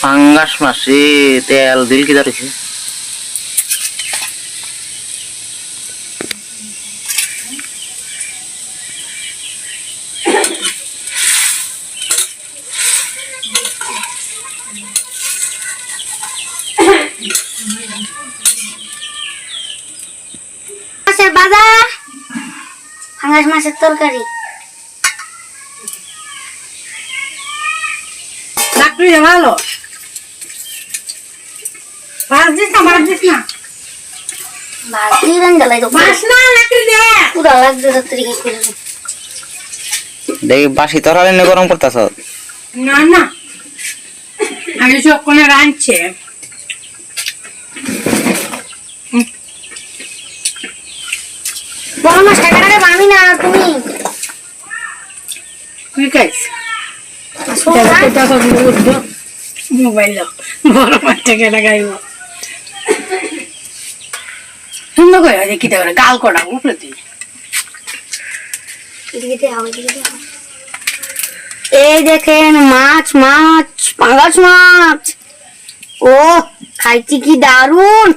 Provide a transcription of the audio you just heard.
পাঙ্গাস মাছে তেল দিল কি দাঁড়িয়েছে মাছের বাজার পাঙ্গাস মাছের তরকারি লাকড়ি ভালো বাজিস না বাজি রঙ্গলাই তো বাস না লাকড়ি দে পুরা লাগছে তরকারি করে দেখি বাসি তরকারি নিয়ে গরম করতেছ না না আমি যখন রাঁধছে বড় মাছ টাকাটাকে বামি না তুমি তুই খাইস আসো না দেখো উঠবো মোবাইল বড় মাছটা কেটে খাইব সুন্দর করে আছে কি করে গাল করা উপরে দিয়ে এদিকে দাও এদিকে দাও এই দেখেন মাছ মাছ পাঙ্গাস মাছ ও খাইছি কি দারুন